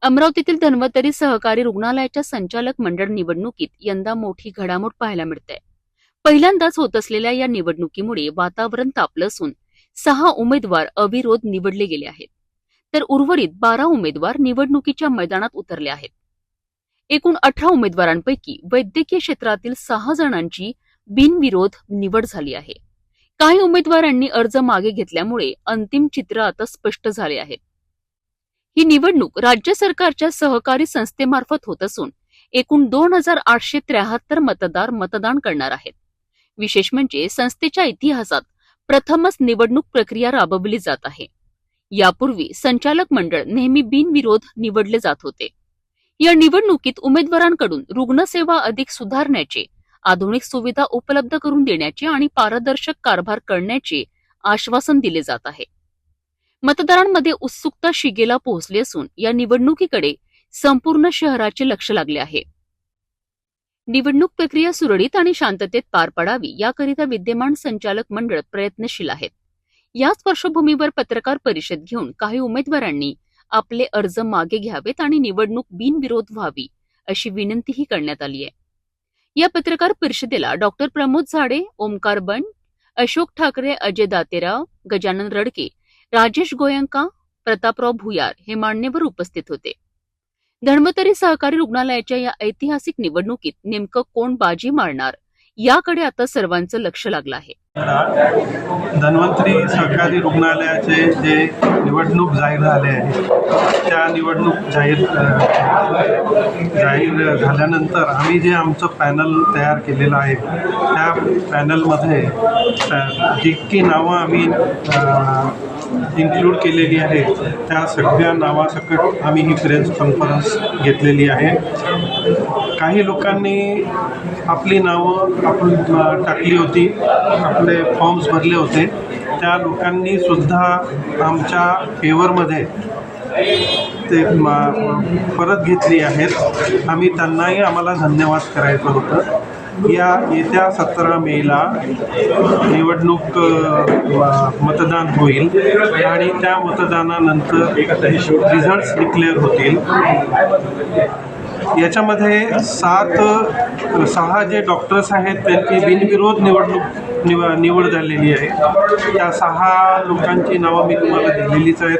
अमरावतीतील धन्वंतरी सहकारी रुग्णालयाच्या संचालक मंडळ निवडणुकीत यंदा मोठी घडामोड पाहायला मिळते। पहिल्यांदाच होत असलेल्या या निवडणुकीमुळे वातावरण तापलं असून 6 उमेदवार अविरोध निवडले गेले आहेत, तर उर्वरित 12 उमेदवार निवडणुकीच्या मैदानात उतरले आहेत। एकूण 18 उमेदवारांपैकी वैद्यकीय क्षेत्रातील 6 जणांची बिनविरोध निवड झाली आहे। काही उमेदवारांनी अर्ज मागे घेतल्यामुळे अंतिम चित्र आता स्पष्ट झाले आहे। ही निवडणूक राज्य सरकारच्या सहकारी संस्थेमार्फत होत असून एकूण 2873 मतदार मतदान करणार आहेत। विशेष म्हणजे संस्थेच्या इतिहासात प्रथमच निवडणूक प्रक्रिया राबवली जात आहे। यापूर्वी संचालक मंडळ नेहमी बिनविरोध निवडले जात होते। या निवडणुकीत उमेदवारांकडून रुग्णसेवा अधिक सुधारण्याचे, आधुनिक सुविधा उपलब्ध करून देण्याचे आणि पारदर्शक कारभार करण्याचे आश्वासन दिले जात आहे। मतदारांमध्ये उत्सुकता शिगेला पोहोचली असून या निवडणुकीकडे संपूर्ण शहराचे लक्ष लागले आहे। निवडणूक प्रक्रिया सुरळीत आणि शांततेत पार पडावी याकरिता विद्यमान संचालक मंडळ प्रयत्नशील आहेत। याच पार्श्वभूमीवर पत्रकार परिषद घेऊन काही उमेदवारांनी आपले अर्ज मागे घ्यावेत आणि निवडणूक बिनविरोध व्हावी अशी विनंतीही करण्यात आली आहे। या पत्रकार परिषदेला डॉक्टर प्रमोद झाडे, ओमकार बन, अशोक ठाकरे, अजय दातेराव, गजानन रडके, राजेश गोयंका, प्रतापराव भुयार हे मान्यवर उपस्थित होते। धन्वंतरी सहकारी रुग्णालयाच्या या ऐतिहासिक निवडणुकीत नेमकं कोण बाजी मारणार याकडे आता सर्वांचं लक्ष लागलं आहे। धन्वंतरी सहकारी रुग्णालयाचे जे निवडणूक जाहीर झाले आहे, त्या निवडणूक जाहीर झाल्यानंतर आम्ही जे आमचं पॅनल तयार केलेलं आहे, त्या पॅनलमध्ये जितकी नावं आम्ही इन्क्लूड केलेली आहे त्या सगळ्या नावासकट आम्ही ही प्रेस कॉन्फरन्स घेतलेली आहे। काही लोकांनी आपली नावं टाकली होती, आपले फॉर्म्स भरले होते, त्या लोकांनी सुद्धा आमच्या फेवरमध्ये ते परत घेतली आहेत। आम्ही त्यांनाही आम्हाला धन्यवाद करायचं होतं। या येत्या 17 मेला निवडणूक मतदान होईल आणि त्या मतदानानंतर रिझल्ट्स डिक्लेअर होतील। याच्यामध्ये 6 जे डॉक्टर्स आहेत त्यांची बिनविरोध निवड झालेली आहे। त्या 6 लोकांची नावं मी तुम्हाला दिलेलीच आहेत।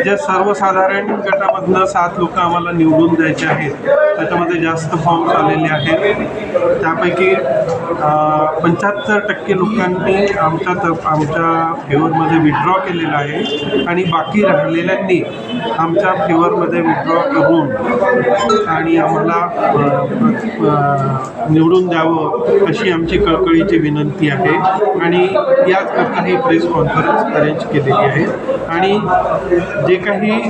जे सर्वसाधारण गटामधनं 7 लोक आम्हाला निवडून द्यायचे आहेत, त्याच्यामध्ये जास्त फॉर्म्स आलेले आहेत। त्यापैकी 75% लोकांनी आमच्या फेवरमध्ये विड्रॉ केलेला आहे आणि बाकी राहिलेल्यांनी आमच्या फेवरमध्ये विड्रॉ करून आणि आम्हाला निवडून द्यावं अशी आमची कळकळीची विनंती आहे। आणि याचकरता ही प्रेस कॉन्फरन्स अरेंज केलेली आहे। आणि जे काही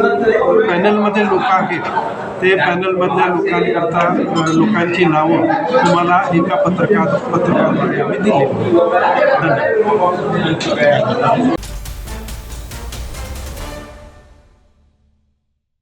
पॅनलमध्ये लोक आहेत ते पॅनलमधल्या लोकांची नावं तुम्हाला एका पत्रकाद्वारे आम्ही दिली। धन्यवाद।